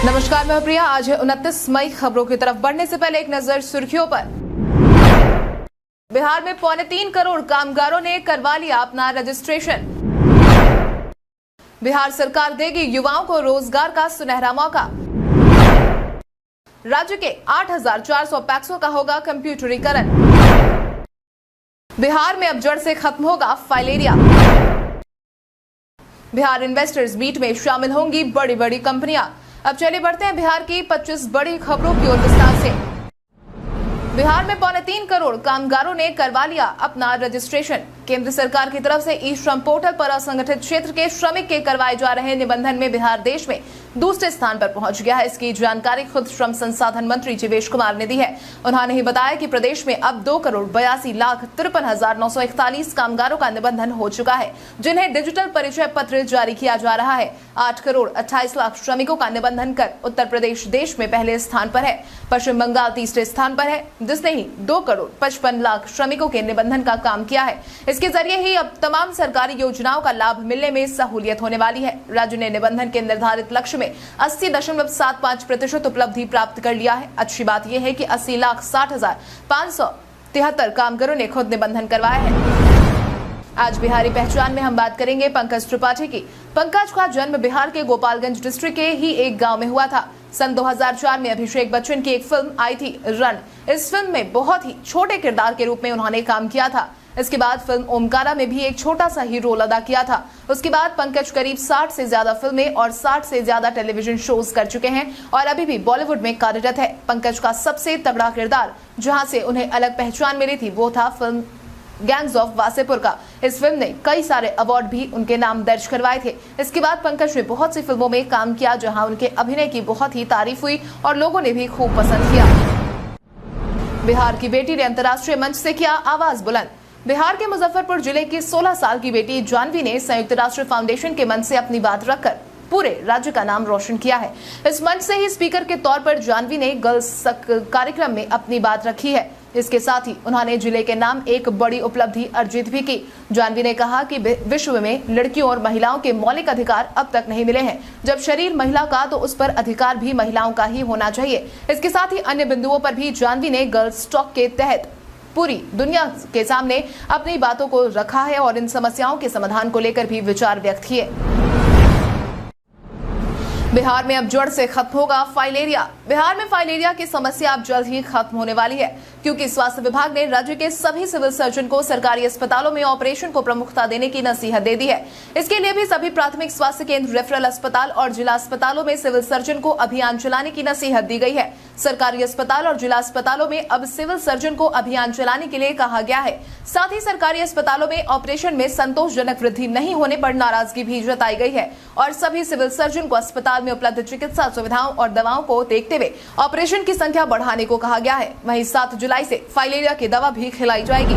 नमस्कार, मैं प्रिया। आज है 29 मई। खबरों की तरफ बढ़ने से पहले एक नजर सुर्खियों पर। बिहार में 3.25 करोड़ कामगारों ने करवा लिया अपना रजिस्ट्रेशन। बिहार सरकार देगी युवाओं को रोजगार का सुनहरा मौका। राज्य के 8,400 पैक्सों का होगा कंप्यूटरीकरण। बिहार में अब जड़ से खत्म होगा फाइलेरिया। बिहार इन्वेस्टर्स मीट में शामिल होंगी बड़ी बड़ी कंपनियां। अब चलिए बढ़ते हैं बिहार की 25 बड़ी खबरों की ओर विस्तार से। बिहार में 3.25 करोड़ कामगारों ने करवा लिया अपना रजिस्ट्रेशन। केंद्र सरकार की तरफ से ई श्रम पोर्टल पर असंगठित क्षेत्र के श्रमिक के करवाए जा रहे निबंधन में बिहार देश में दूसरे स्थान पर पहुंच गया है। इसकी जानकारी खुद श्रम संसाधन मंत्री जीवेश कुमार ने दी है। उन्होंने ही बताया कि प्रदेश में अब 2,82,53,941 कामगारों का निबंधन हो चुका है, जिन्हें डिजिटल परिचय पत्र जारी किया जा रहा है। 8,28,00,000 श्रमिकों का निबंधन कर उत्तर प्रदेश देश में पहले स्थान पर है। पश्चिम बंगाल तीसरे स्थान पर है, जिसने ही 2,55,00,000 श्रमिकों के निबंधन का काम किया है। इसके जरिए ही अब तमाम सरकारी योजनाओं का लाभ मिलने में सहूलियत होने वाली है। राज्य ने निबंधन के निर्धारित लक्ष्य में 80.75% उपलब्धि प्राप्त कर लिया है। अच्छी बात यह है कि 80,60,573 कामगारों ने खुद निबंधन करवाया है। आज बिहारी पहचान में हम बात करेंगे पंकज त्रिपाठी की। पंकज का जन्म बिहार के गोपालगंज डिस्ट्रिक्ट के ही एक गांव में हुआ था। सन 2004 में अभिषेक बच्चन की एक फिल्म आई थी रन। इस फिल्म में बहुत ही छोटे किरदार के रूप में उन्होंने काम किया था। इसके बाद फिल्म ओमकारा में भी एक छोटा सा ही रोल अदा किया था। उसके बाद पंकज करीब 60 से ज्यादा फिल्में और 60 से ज्यादा टेलीविजन शोज कर चुके हैं और अभी भी बॉलीवुड में कार्यरत है। पंकज का सबसे तगड़ा किरदार जहां से उन्हें अलग पहचान मिली थी वो था फिल्म गैंग्स ऑफ वासेपुर का। इस फिल्म ने कई सारे अवार्ड भी उनके नाम दर्ज करवाए थे। इसके बाद पंकज ने बहुत सी फिल्मों में काम किया जहां उनके अभिनय की बहुत ही तारीफ हुई और लोगों ने भी खूब पसंद किया। बिहार की बेटी ने अंतर्राष्ट्रीय मंच से किया आवाज बुलंद। बिहार के मुजफ्फरपुर जिले की 16 साल की बेटी जानवी ने संयुक्त राष्ट्र फाउंडेशन के मंच से अपनी बात रखकर पूरे राज्य का नाम रोशन किया है। इस मंच से ही स्पीकर के तौर पर जानवी ने गर्ल्स कार्यक्रम में अपनी बात रखी है। इसके साथ ही उन्होंने जिले के नाम एक बड़ी उपलब्धि अर्जित भी की। जानवी ने कहा कि विश्व में लड़कियों और महिलाओं के मौलिक अधिकार अब तक नहीं मिले हैं। जब शरीर महिला का तो उस पर अधिकार भी महिलाओं का ही होना चाहिए। इसके साथ ही अन्य बिंदुओं पर भी जानवी ने गर्ल्स टॉक के तहत पूरी दुनिया के सामने अपनी बातों को रखा है और इन समस्याओं के समाधान को लेकर भी विचार व्यक्त किए। बिहार में अब जड़ से खत्म होगा फाइलेरिया। बिहार में फाइलेरिया की समस्या अब जल्द ही खत्म होने वाली है, क्योंकि स्वास्थ्य विभाग ने राज्य के सभी सिविल सर्जन को सरकारी अस्पतालों में ऑपरेशन को प्रमुखता देने की नसीहत दे दी है। इसके लिए भी सभी प्राथमिक स्वास्थ्य केंद्र, रेफरल अस्पताल और जिला अस्पतालों में सिविल सर्जन को अभियान चलाने की नसीहत दी गई है। सरकारी अस्पताल और जिला अस्पतालों में अब सिविल सर्जन को अभियान चलाने के लिए कहा गया है। साथ ही सरकारी अस्पतालों में ऑपरेशन में संतोषजनक वृद्धि नहीं होने पर नाराजगी भी जताई गई है और सभी सिविल सर्जन को अस्पताल में उपलब्ध चिकित्सा सुविधाओं और दवाओं को देखते हुए ऑपरेशन की संख्या बढ़ाने को कहा गया है। वहीं 7 जुलाई से फाइलेरिया की दवा भी खिलाई जाएगी।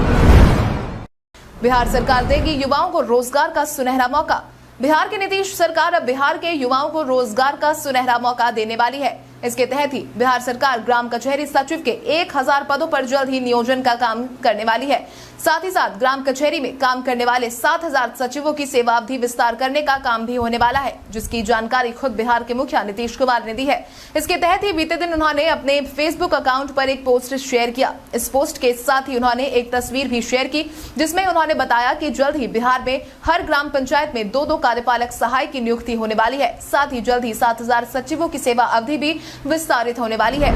बिहार सरकार देगी युवाओं को रोजगार का सुनहरा मौका। बिहार की नीतीश सरकार अब बिहार के युवाओं को रोजगार का सुनहरा मौका देने वाली है। इसके तहत ही बिहार सरकार ग्राम कचहरी सचिव के 1,000 पदों पर जल्द ही नियोजन का काम करने वाली है। साथ ही साथ ग्राम कचहरी में काम करने वाले 7,000 सचिवों की सेवा अवधि विस्तार करने का काम भी होने वाला है, जिसकी जानकारी खुद बिहार के मुखिया नीतीश कुमार ने दी है। इसके तहत ही बीते दिन उन्होंने अपने फेसबुक अकाउंट पर एक पोस्ट शेयर किया। इस पोस्ट के साथ ही उन्होंने एक तस्वीर भी शेयर की, जिसमें उन्होंने बताया कि जल्द ही बिहार में हर ग्राम पंचायत में 2-2 कार्यपालक सहायक की नियुक्ति होने वाली है। साथ ही जल्द ही 7,000 सचिवों की सेवा अवधि भी विस्तारित होने वाली है।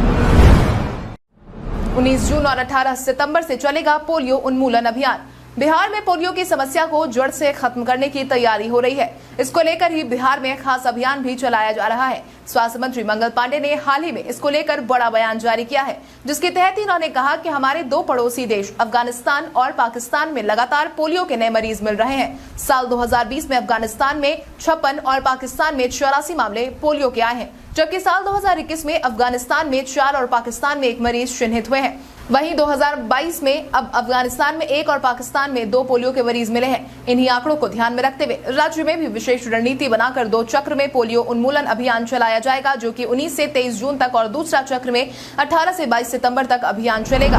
19 जून और 18 सितंबर से चलेगा पोलियो उन्मूलन अभियान। बिहार में पोलियो की समस्या को जड़ से खत्म करने की तैयारी हो रही है। इसको लेकर ही बिहार में खास अभियान भी चलाया जा रहा है। स्वास्थ्य मंत्री मंगल पांडे ने हाल ही में इसको लेकर बड़ा बयान जारी किया है, जिसके तहत उन्होंने कहा कि हमारे 2 पड़ोसी देश अफगानिस्तान और पाकिस्तान में लगातार पोलियो के नए मरीज मिल रहे हैं। साल 2020 में अफगानिस्तान में 56 और पाकिस्तान में 84 मामले पोलियो के आए हैं, जबकि साल 2021 में अफगानिस्तान में 4 और पाकिस्तान में 1 मरीज चिन्हित हुए हैं। वहीं 2022 में अब अफगानिस्तान में 1 और पाकिस्तान में 2 पोलियो के मरीज मिले हैं। इन्हीं आंकड़ों को ध्यान में रखते हुए राज्य में भी विशेष रणनीति बनाकर 2 चक्र में पोलियो उन्मूलन अभियान चलाया जाएगा, जो कि 19 से 23 जून तक और दूसरा चक्र में 18 से 22 सितंबर तक अभियान चलेगा।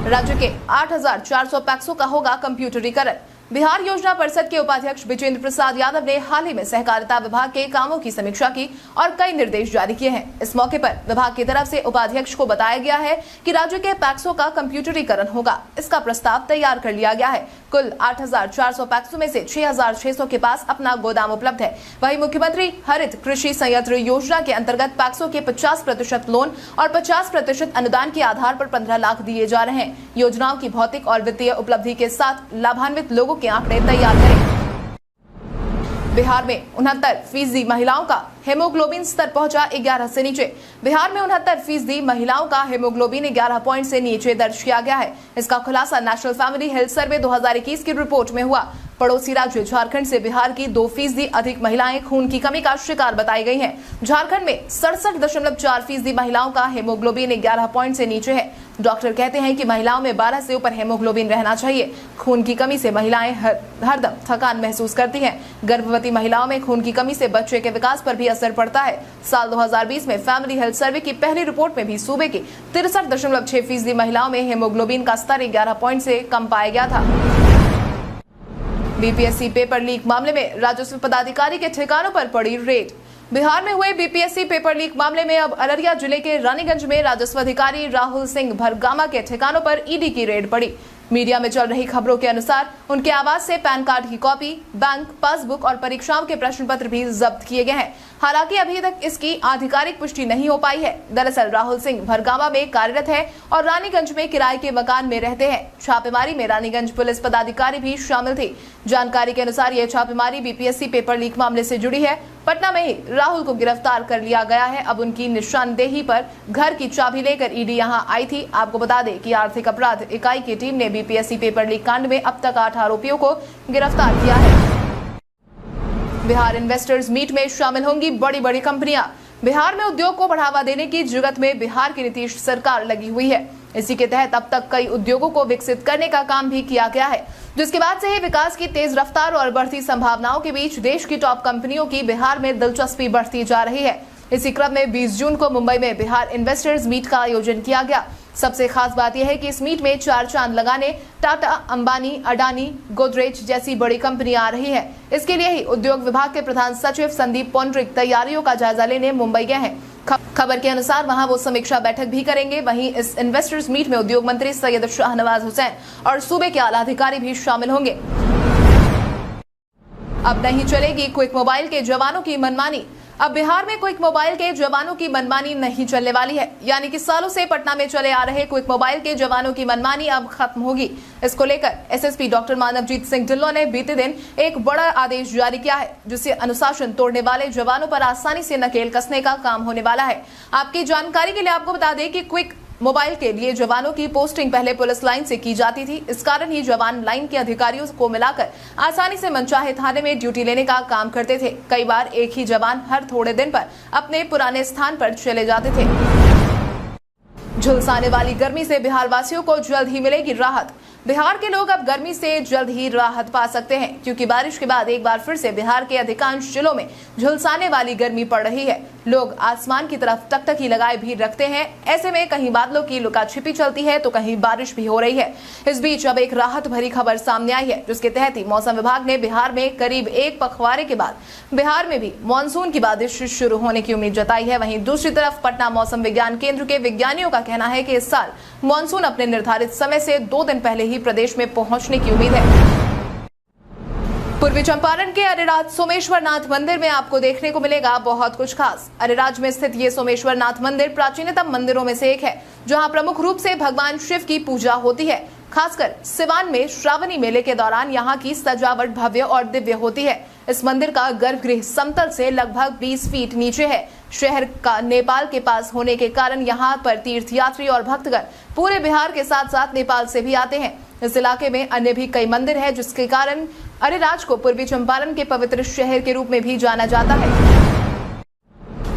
राज्य के 8,400 पैक्सों का होगा कंप्यूटरीकरण। बिहार योजना परिषद के उपाध्यक्ष विजेंद्र प्रसाद यादव ने हाल ही में सहकारिता विभाग के कामों की समीक्षा की और कई निर्देश जारी किए हैं। इस मौके पर विभाग की तरफ से उपाध्यक्ष को बताया गया है कि राज्य के पैक्सों का कंप्यूटरीकरण होगा। इसका प्रस्ताव तैयार कर लिया गया है। कुल 8,400 पैक्सों में से 6,600 के पास अपना गोदाम उपलब्ध है। वहीं मुख्यमंत्री हरित कृषि संयंत्र योजना के अंतर्गत पैक्सों के 50% लोन और 50% अनुदान के आधार पर 15 लाख दिए जा रहे हैं। योजनाओं की भौतिक और वित्तीय उपलब्धि के साथ लाभान्वित लोगों के आंकड़े तैयार करें। बिहार में 69% महिलाओं का हेमोग्लोबिन स्तर पहुंचा 11 से नीचे। बिहार में 69% महिलाओं का हेमोग्लोबिन 11 पॉइंट से नीचे दर्ज किया गया है। इसका खुलासा नेशनल फैमिली हेल्थ सर्वे 2021 की रिपोर्ट में हुआ। पड़ोसी राज्य झारखंड से बिहार की 2% अधिक महिलाएं खून की कमी का शिकार बताई गई हैं। झारखंड में 67.4% महिलाओं का हेमोग्लोबिन 11 पॉइंट से नीचे है। डॉक्टर कहते हैं कि महिलाओं में 12 से ऊपर हेमोग्लोबिन रहना चाहिए। खून की कमी से महिलाएं हरदम थकान महसूस करती हैं। गर्भवती महिलाओं में खून की कमी से बच्चे के विकास पर भी असर पड़ता है। साल 2020 में फैमिली हेल्थ सर्वे की पहली रिपोर्ट में भी सूबे की 63.6% महिलाओं में हेमोग्लोबिन का स्तर 11 पॉइंट से कम पाया गया था। बीपीएससी पेपर लीक मामले में राजस्व पदाधिकारी के ठिकानों पर पड़ी रेड। बिहार में हुए बीपीएससी पेपर लीक मामले में अब अररिया जिले के रानीगंज में राजस्व अधिकारी राहुल सिंह भरगामा के ठिकानों पर ईडी की रेड पड़ी। मीडिया में चल रही खबरों के अनुसार उनके आवास से पैन कार्ड की कॉपी, बैंक पासबुक और परीक्षाओं के प्रश्न पत्र भी जब्त किए गए हैं। हालांकि अभी तक इसकी आधिकारिक पुष्टि नहीं हो पाई है। दरअसल राहुल सिंह भरगामा में कार्यरत है और रानीगंज में किराए के मकान में रहते हैं। छापेमारी में रानीगंज पुलिस पदाधिकारी भी शामिल थे। जानकारी के अनुसार यह छापेमारी बीपीएससी पेपर लीक मामले से जुड़ी है। पटना में ही राहुल को गिरफ्तार कर लिया गया है। अब उनकी निशानदेही पर घर की चाबी लेकर ईडी यहां आई थी। आपको बता दें कि आर्थिक अपराध इकाई की टीम ने बीपीएससी पेपर लीक कांड में अब तक 8 आरोपियों को गिरफ्तार किया है। बिहार इन्वेस्टर्स मीट में शामिल होंगी बड़ी बड़ी कंपनियां। बिहार में उद्योग को बढ़ावा देने की जुगत में बिहार की नीतीश सरकार लगी हुई है। इसी के तहत अब तक कई उद्योगों को विकसित करने का काम भी किया गया है, जिसके बाद से ही विकास की तेज रफ्तार और बढ़ती संभावनाओं के बीच देश की टॉप कंपनियों की बिहार में दिलचस्पी बढ़ती जा रही है। इसी क्रम में 20 जून को मुंबई में बिहार इन्वेस्टर्स मीट का आयोजन किया गया। सबसे खास बात यह है कि इस मीट में 4 चांद लगाने टाटा, अंबानी, अडानी, गोदरेज जैसी बड़ी कंपनियां आ रही हैं। इसके लिए ही उद्योग विभाग के प्रधान सचिव संदीप पौंड्रिक तैयारियों का जायजा लेने मुंबई गए हैं। खबर के अनुसार वहां वो समीक्षा बैठक भी करेंगे। वहीं इस इन्वेस्टर्स मीट में उद्योग मंत्री सैयद शाहनवाज हुसैन और सूबे के आला अधिकारी भी शामिल होंगे। अब नहीं चलेगी क्विक मोबाइल के जवानों की मनमानी। अब बिहार में क्विक मोबाइल के जवानों की मनमानी नहीं चलने वाली है। यानी कि सालों से पटना में चले आ रहे क्विक मोबाइल के जवानों की मनमानी अब खत्म होगी। इसको लेकर एसएसपी डॉक्टर मानवजीत सिंह ढिल्लों ने बीते दिन एक बड़ा आदेश जारी किया है, जिससे अनुशासन तोड़ने वाले जवानों पर आसानी से नकेल कसने का काम होने वाला है। आपकी जानकारी के लिए आपको बता दें कि क्विक मोबाइल के लिए जवानों की पोस्टिंग पहले पुलिस लाइन से की जाती थी। इस कारण ही जवान लाइन के अधिकारियों को मिलाकर आसानी से मनचाहे थाने में ड्यूटी लेने का काम करते थे। कई बार एक ही जवान हर थोड़े दिन पर अपने पुराने स्थान पर चले जाते थे। झुलसाने वाली गर्मी से बिहार वासियों को जल्द ही मिलेगी राहत। बिहार के लोग अब गर्मी से जल्द ही राहत पा सकते हैं, क्योंकि बारिश के बाद एक बार फिर से बिहार के अधिकांश जिलों में झुलसाने वाली गर्मी पड़ रही है। लोग आसमान की तरफ टकटकी लगाए भी रखते हैं। ऐसे में कहीं बादलों की लुका छिपी चलती है तो कहीं बारिश भी हो रही है। इस बीच अब एक राहत भरी खबर सामने आई है, जिसके तहत ही मौसम विभाग ने बिहार में करीब एक पखवाड़े के बाद बिहार में भी मानसून की बारिश शुरू होने की उम्मीद जताई है। वहीं दूसरी तरफ पटना मौसम विज्ञान केंद्र के विज्ञानियों का कहना है कि इस साल मानसून अपने निर्धारित समय से 2 दिन पहले ही प्रदेश में पहुंचने की उम्मीद है। पूर्वी चंपारण के अरेराज सोमेश्वर नाथ मंदिर में आपको देखने को मिलेगा बहुत कुछ खास। अरेराज में स्थित ये सोमेश्वर नाथ मंदिर प्राचीनतम मंदिरों में से एक है, जहां प्रमुख रूप से भगवान शिव की पूजा होती है। खासकर सिवान में श्रावणी मेले के दौरान यहाँ की सजावट भव्य और दिव्य होती है। इस मंदिर का गर्भगृह समतल से लगभग 20 फीट नीचे है। शहर का नेपाल के पास होने के कारण यहाँ पर तीर्थयात्री और भक्तगण पूरे बिहार के साथ साथ नेपाल से भी आते हैं। इस इलाके में अन्य भी कई मंदिर हैं, जिसके कारण अरेराज को पूर्वी चंपारण के पवित्र शहर के रूप में भी जाना जाता है।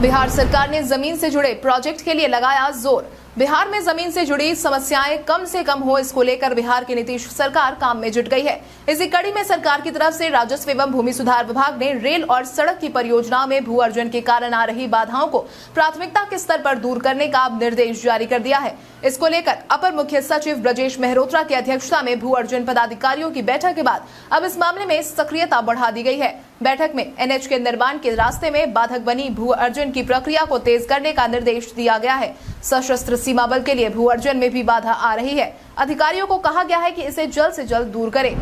बिहार सरकार ने जमीन से जुड़े प्रोजेक्ट के लिए लगाया जोर। बिहार में जमीन से जुड़ी समस्याएं कम से कम हो, इसको लेकर बिहार की नीतीश सरकार काम में जुट गई है। इसी कड़ी में सरकार की तरफ से राजस्व एवं भूमि सुधार विभाग ने रेल और सड़क की परियोजनाओं में भू अर्जन के कारण आ रही बाधाओं को प्राथमिकता के स्तर पर दूर करने का निर्देश जारी कर दिया है। इसको लेकर अपर मुख्य सचिव ब्रजेश मेहरोत्रा की अध्यक्षता में भू अर्जन पदाधिकारियों की बैठक के बाद अब इस मामले में सक्रियता बढ़ा दी गई है। बैठक में एनएच के निर्माण के रास्ते में बाधक बनी भू अर्जन की प्रक्रिया को तेज करने का निर्देश दिया गया है। सशस्त्र सीमा बल के लिए भू अर्जन में भी बाधा आ रही है। अधिकारियों को कहा गया है कि इसे जल्द से जल्द दूर करें।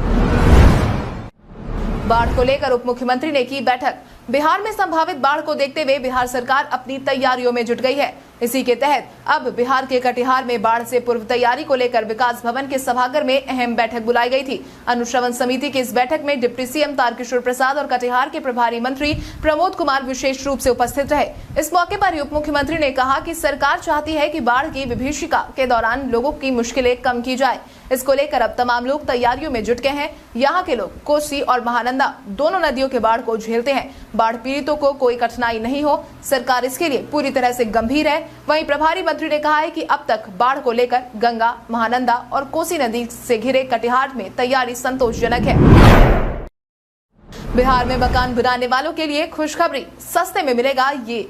बाढ़ को लेकर उप मुख्यमंत्री ने की बैठक। बिहार में संभावित बाढ़ को देखते हुए बिहार सरकार अपनी तैयारियों में जुट गई है। इसी के तहत अब बिहार के कटिहार में बाढ़ से पूर्व तैयारी को लेकर विकास भवन के सभागार में अहम बैठक बुलाई गई थी। अनुश्रवण समिति की इस बैठक में डिप्टी सीएम तारकिशोर प्रसाद और कटिहार के प्रभारी मंत्री प्रमोद कुमार विशेष रूप से उपस्थित रहे। इस मौके पर उप मुख्यमंत्री ने कहा कि सरकार चाहती है कि बाढ़ की विभीषिका के दौरान लोगों की मुश्किलें कम की जाए। इसको लेकर अब तमाम लोग तैयारियों में जुट गए हैं। यहाँ के लोग कोसी और महानंदा दोनों नदियों के बाढ़ को झेलते हैं। बाढ़ पीड़ितों को कोई कठिनाई नहीं हो, सरकार इसके लिए पूरी तरह से गंभीर है। वहीं प्रभारी मंत्री ने कहा है कि अब तक बाढ़ को लेकर गंगा, महानंदा और कोसी नदी से घिरे कटिहार में तैयारी संतोषजनक है। बिहार में मकान बनाने वालों के लिए खुशखबरी, सस्ते में मिलेगा ये।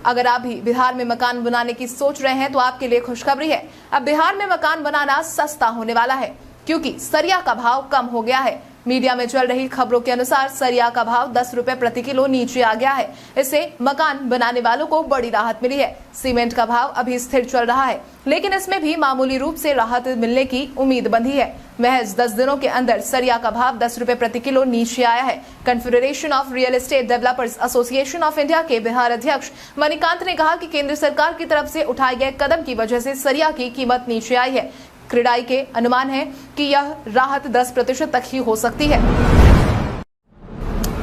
अगर आप भी बिहार में मकान बनाने की सोच रहे हैं तो आपके लिए खुशखबरी है। अब बिहार में मकान बनाना सस्ता होने वाला है, क्योंकि सरिया का भाव कम हो गया है। मीडिया में चल रही खबरों के अनुसार सरिया का भाव 10 रुपए प्रति किलो नीचे आ गया है। इससे मकान बनाने वालों को बड़ी राहत मिली है। सीमेंट का भाव अभी स्थिर चल रहा है, लेकिन इसमें भी मामूली रूप से राहत मिलने की उम्मीद बंधी है। महज 10 दिनों के अंदर सरिया का भाव 10 रुपए प्रति किलो नीचे आया है। Confederation of real estate developers association of India के बिहार अध्यक्ष मणिकांत ने कहा कि केंद्र सरकार की तरफ से उठाए गए कदम की वजह से सरिया की कीमत नीचे आई है। क्रेडाई के अनुमान है कि यह राहत 10% तक ही हो सकती है।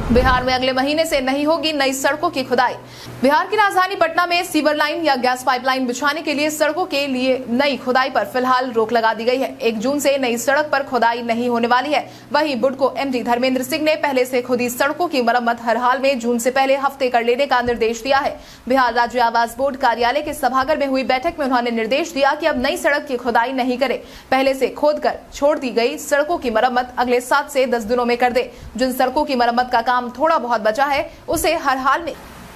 बिहार में अगले महीने से नहीं होगी नई सड़कों की खुदाई। बिहार की राजधानी पटना में सीवर लाइन या गैस पाइपलाइन बिछाने के लिए सड़कों के लिए नई खुदाई पर फिलहाल रोक लगा दी गई है। 1 जून से नई सड़क पर खुदाई नहीं होने वाली है। वहीं बुडको एमडी धर्मेंद्र सिंह ने पहले से खुदी सड़कों की मरम्मत हर हाल में जून से पहले हफ्ते कर लेने का निर्देश दिया है। बिहार राज्य आवास बोर्ड कार्यालय के सभागार में हुई बैठक में उन्होंने निर्देश दिया कि अब नई सड़क की खुदाई नहीं करे, पहले से खोद कर छोड़ दी गई सड़कों की मरम्मत अगले 7 से 10 दिनों में कर दे। जिन सड़कों की मरम्मत का काम थोड़ा बहुत बचा है उसे हर हाल में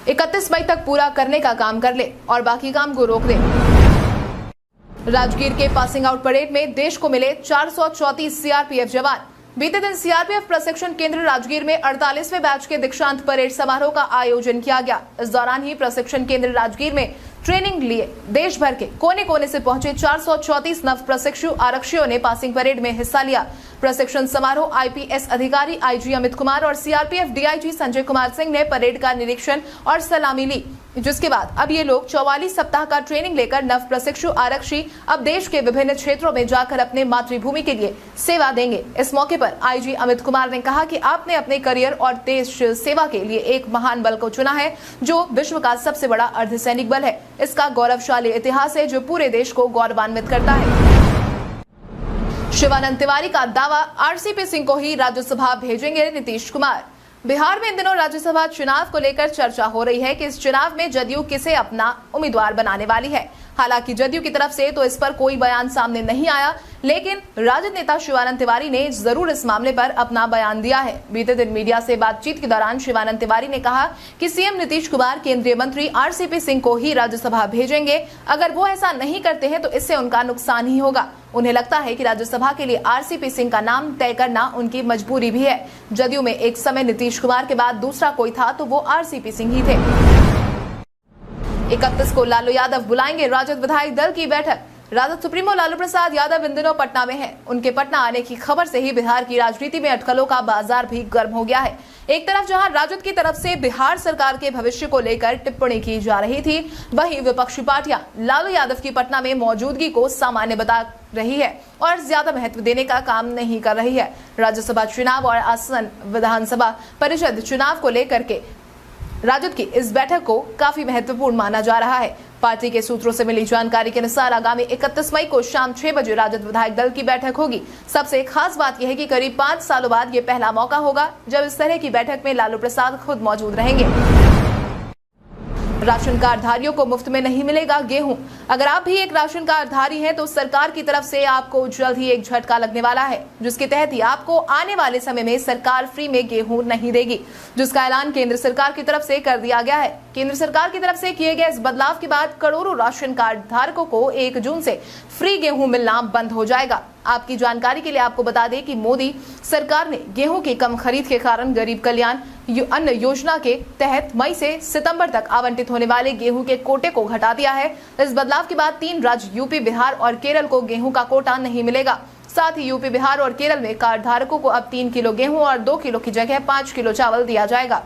31 मई तक पूरा करने का काम कर ले और बाकी काम को रोक दे। राजगीर के पासिंग आउट परेड में देश को मिले 434 सीआरपीएफ जवान। बीते दिन सीआरपीएफ प्रशिक्षण केंद्र राजगीर में 48वें बैच के दीक्षांत परेड समारोह का आयोजन किया गया। इस दौरान ही प्रशिक्षण केंद्र राजगीर में ट्रेनिंग लिए देश भर के कोने कोने से पहुंचे 434 नव प्रशिक्षु आरक्षियों ने पासिंग परेड में हिस्सा लिया। प्रशिक्षण समारोह आईपीएस अधिकारी आईजी अमित कुमार और सीआरपीएफ डीआईजी संजय कुमार सिंह ने परेड का निरीक्षण और सलामी ली, जिसके बाद अब ये लोग 44 सप्ताह का ट्रेनिंग लेकर नव प्रशिक्षु आरक्षी अब देश के विभिन्न क्षेत्रों में जाकर अपने मातृभूमि के लिए सेवा देंगे। इस मौके पर आईजी अमित कुमार ने कहा कि आपने अपने करियर और देश सेवा के लिए एक महान बल को चुना है, जो विश्व का सबसे बड़ा अर्धसैनिक बल है। इसका गौरवशाली इतिहास है जो पूरे देश को गौरवान्वित करता है। शिवानंद तिवारी का दावा, आरसीपी सिंह को ही राज्यसभा भेजेंगे नीतीश कुमार। बिहार में इन दिनों राज्यसभा चुनाव को लेकर चर्चा हो रही है कि इस चुनाव में जदयू किसे अपना उम्मीदवार बनाने वाली है। हालांकि जदयू की तरफ से तो इस पर कोई बयान सामने नहीं आया, लेकिन राजद नेता शिवानंद तिवारी ने जरूर इस मामले पर अपना बयान दिया है। बीते दिन मीडिया से बातचीत के दौरान शिवानंद तिवारी ने कहा कि सीएम नीतीश कुमार केंद्रीय मंत्री आरसीपी सिंह को ही राज्यसभा भेजेंगे। अगर वो ऐसा नहीं करते हैं तो इससे उनका नुकसान ही होगा। उन्हें लगता है कि राज्यसभा के लिए आरसीपी सिंह का नाम तय करना उनकी मजबूरी भी है। जदयू में एक समय नीतीश कुमार के बाद दूसरा कोई था तो वो आरसीपी सिंह ही थे। 31 को लालू यादव बुलाएंगे राजद विधायक दल की बैठक। राजद सुप्रीमो लालू प्रसाद यादव इन दिनों पटना में हैं। उनके पटना आने की खबर से ही बिहार की राजनीति में अटकलों का बाजार भी गर्म हो गया है। एक तरफ जहां राजद की तरफ से बिहार सरकार के भविष्य को लेकर टिप्पणी की जा रही थी, वहीं विपक्षी पार्टियां लालू यादव की पटना में मौजूदगी को सामान्य बता रही है और ज्यादा महत्व देने का काम नहीं कर रही है। राज्यसभा चुनाव और आसन्न विधानसभा परिषद चुनाव को लेकर के राजद की इस बैठक को काफी महत्वपूर्ण माना जा रहा है। पार्टी के सूत्रों से मिली जानकारी के अनुसार आगामी 31 मई को शाम 6 बजे राजद विधायक दल की बैठक होगी। सबसे खास बात यह है कि करीब 5 सालों बाद ये पहला मौका होगा जब इस तरह की बैठक में लालू प्रसाद खुद मौजूद रहेंगे। राशन कार्ड धारियों को मुफ्त में नहीं मिलेगा गेहूं। अगर आप भी एक राशन कार्ड धारी हैं तो सरकार की तरफ से आपको जल्द ही एक झटका लगने वाला है, जिसके तहत ही आपको आने वाले समय में सरकार फ्री में गेहूं नहीं देगी, जिसका ऐलान केंद्र सरकार की तरफ से कर दिया गया है। केंद्र सरकार की तरफ से किए गए इस बदलाव के बाद करोड़ों राशन कार्ड धारकों को 1 जून से फ्री गेहूं मिलना बंद हो जाएगा। आपकी जानकारी के लिए आपको बता दें कि मोदी सरकार ने गेहूं की कम खरीद के कारण गरीब कल्याण अन्न योजना के तहत मई से सितंबर तक आवंटित होने वाले गेहूं के कोटे को घटा दिया है। इस बदलाव के बाद 3 राज्य यूपी, बिहार और केरल को गेहूं का कोटा नहीं मिलेगा। साथ ही यूपी, बिहार और केरल में कार्ड धारकों को अब 3 किलो गेहूं और 2 किलो की जगह 5 किलो चावल दिया जाएगा।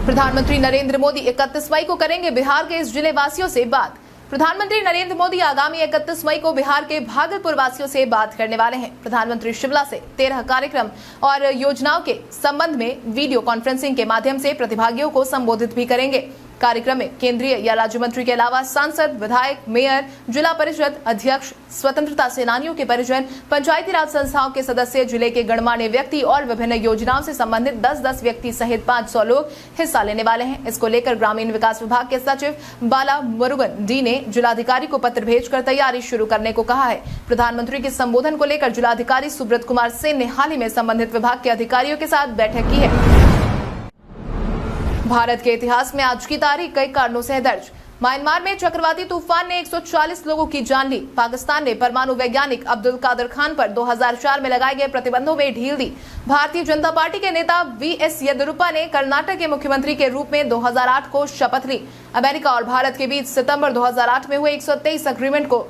प्रधानमंत्री नरेंद्र मोदी 31 मई को करेंगे बिहार के इस जिले वासियों से बात। प्रधानमंत्री नरेंद्र मोदी आगामी 31 मई को बिहार के भागलपुर वासियों से बात करने वाले हैं। प्रधानमंत्री शिमला से 13 कार्यक्रम और योजनाओं के संबंध में वीडियो कॉन्फ्रेंसिंग के माध्यम से प्रतिभागियों को संबोधित भी करेंगे। कार्यक्रम में केंद्रीय या राज्य मंत्री के अलावा सांसद, विधायक, मेयर, जिला परिषद अध्यक्ष, स्वतंत्रता सेनानियों के परिजन, पंचायती राज संस्थाओं के सदस्य, जिले के गणमान्य व्यक्ति और विभिन्न योजनाओं से संबंधित 10-10 व्यक्ति सहित 500 लोग हिस्सा लेने वाले हैं। इसको लेकर ग्रामीण विकास विभाग के सचिव बाला मुरुगन डी ने जिलाधिकारी को पत्र भेजकर तैयारी शुरू करने को कहा है। प्रधानमंत्री के संबोधन को लेकर जिलाधिकारी सुब्रत कुमार सेन ने हाल ही में संबंधित विभाग के अधिकारियों के साथ बैठक की है। भारत के इतिहास में आज की तारीख कई कारणों से है दर्ज। म्यांमार में चक्रवाती तूफान ने 140 लोगों की जान ली। पाकिस्तान ने परमाणु वैज्ञानिक अब्दुल कादिर खान पर 2004 में लगाए गए प्रतिबंधों में ढील दी। भारतीय जनता पार्टी के नेता वीएस येदियुरप्पा ने कर्नाटक के मुख्यमंत्री के रूप में 2008 को शपथ ली। अमेरिका और भारत के बीच सितंबर 2008 में हुए 123 एग्रीमेंट को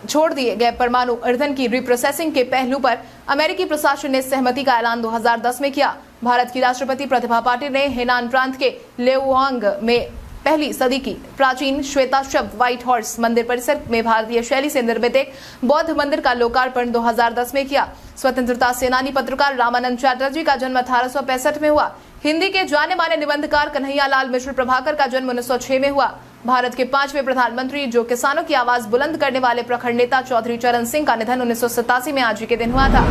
छोड़ दिए गए परमाणु ईंधन की रिप्रोसेसिंग के पहलू पर अमेरिकी प्रशासन ने सहमति का ऐलान 2010 में किया। भारत की राष्ट्रपति प्रतिभा पाटिल ने हेनान प्रांत के लेओआंग में पहली सदी की प्राचीन श्वेता शब्द व्हाइट हॉर्स मंदिर परिसर में भारतीय शैली से निर्मित एक बौद्ध मंदिर का लोकार्पण 2010 में किया। स्वतंत्रता सेनानी पत्रकार रामानंद चैटर्जी का जन्म 1865 में हुआ। हिंदी के जाने माने निबंधकार कन्हैया लाल मिश्र प्रभाकर का जन्म 1906 में हुआ। भारत के 5वें प्रधानमंत्री जो किसानों की आवाज बुलंद करने वाले प्रखर नेता चौधरी चरण सिंह का निधन 1987 में आज ही के दिन हुआ था।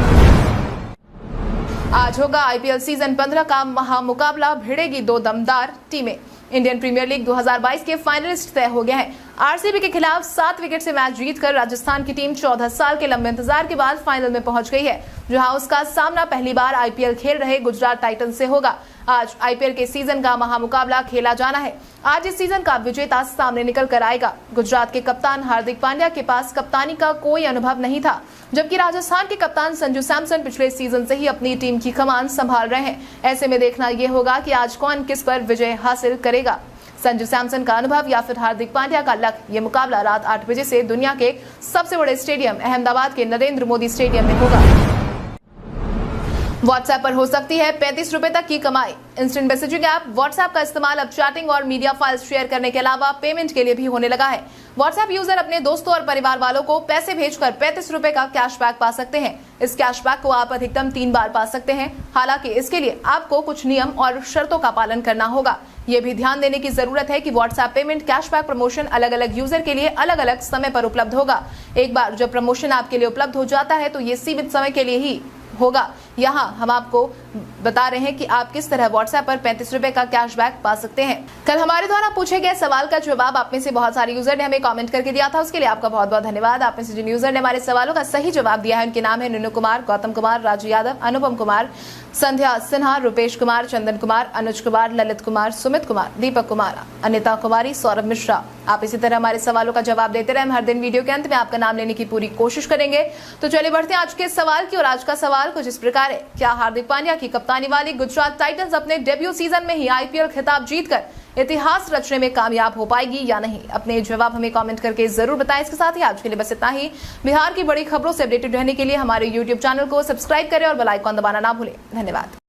आज होगा आईपीएल सीजन 15 का महामुकाबला, भिड़ेगी 2 दमदार टीमें। इंडियन प्रीमियर लीग 2022 के फाइनलिस्ट तय हो गए हैं। आरसीबी के खिलाफ 7 विकेट से मैच जीतकर राजस्थान की टीम 14 साल के लंबे इंतजार के बाद फाइनल में पहुंच गई है, जहां उसका सामना पहली बार आईपीएल खेल रहे गुजरात टाइटंस से होगा। आज आईपीएल के सीजन का महामुकाबला खेला जाना है। आज इस सीजन का विजेता सामने निकल कर आएगा। गुजरात के कप्तान हार्दिक पांड्या के पास कप्तानी का कोई अनुभव नहीं था, जबकि राजस्थान के कप्तान संजू सैमसन पिछले सीजन से ही अपनी टीम की कमान संभाल रहे हैं। ऐसे में देखना यह होगा कि आज कौन किस पर विजय हासिल करेगा, संजू सैमसन का अनुभव या फिर हार्दिक पांड्या का लक। ये मुकाबला रात 8 बजे से दुनिया के सबसे बड़े स्टेडियम अहमदाबाद के नरेंद्र मोदी स्टेडियम में होगा। व्हाट्सएप पर हो सकती है 35 रुपए तक की कमाई। इंस्टेंट मैसेजिंग ऐप व्हाट्सएप का इस्तेमाल अब चैटिंग और मीडिया फाइल्स शेयर करने के अलावा पेमेंट के लिए भी होने लगा है। व्हाट्सएप यूजर अपने दोस्तों और परिवार वालों को पैसे भेजकर 35 रुपए का कैशबैक पा सकते हैं। इस कैशबैक को आप अधिकतम 3 बार पा सकते हैं। हालांकि इसके लिए आपको कुछ नियम और शर्तों का पालन करना होगा। ये भी ध्यान देने की जरूरत है कि व्हाट्सएप पेमेंट कैशबैक प्रमोशन अलग अलग यूजर के लिए अलग अलग समय पर उपलब्ध होगा। एक बार जब प्रमोशन आपके लिए उपलब्ध हो जाता है तो ये सीमित समय के लिए ही होगा। यहाँ हम आपको बता रहे हैं कि आप किस तरह व्हाट्सएप पर 35 रुपए का कैशबैक पा सकते हैं। कल हमारे द्वारा पूछे गए सवाल का जवाब आप में से बहुत सारे यूजर ने हमें कमेंट करके दिया था, उसके लिए आपका बहुत बहुत धन्यवाद। आप में से जिन यूजर ने हमारे सवालों का सही जवाब दिया है उनके नाम है नुनू कुमार, गौतम कुमार, राजू यादव, अनुपम कुमार, संध्या सिन्हा, रुपेश कुमार, चंदन कुमार, अनुज कुमार, ललित कुमार, सुमित कुमार, दीपक कुमार, अनिता कुमारी, सौरभ मिश्रा। आप इसी तरह हमारे सवालों का जवाब देते रहे। हम हर दिन वीडियो के अंत में आपका नाम लेने की पूरी कोशिश करेंगे। तो चलिए बढ़ते हैं आज के सवाल की। और आज का सवाल कुछ इस प्रकार है, क्या हार्दिक पांड्या की कप्तानी वाली गुजरात टाइटंस अपने डेब्यू सीजन में ही आईपीएल खिताब जीतकर इतिहास रचने में कामयाब हो पाएगी या नहीं? अपने जवाब हमें कमेंट करके जरूर बताएं। इसके साथ ही आज के लिए बस इतना ही। बिहार की बड़ी खबरों से अपडेटेड रहने के लिए हमारे YouTube चैनल को सब्सक्राइब करें और बेल आइकन दबाना ना भूलें। धन्यवाद।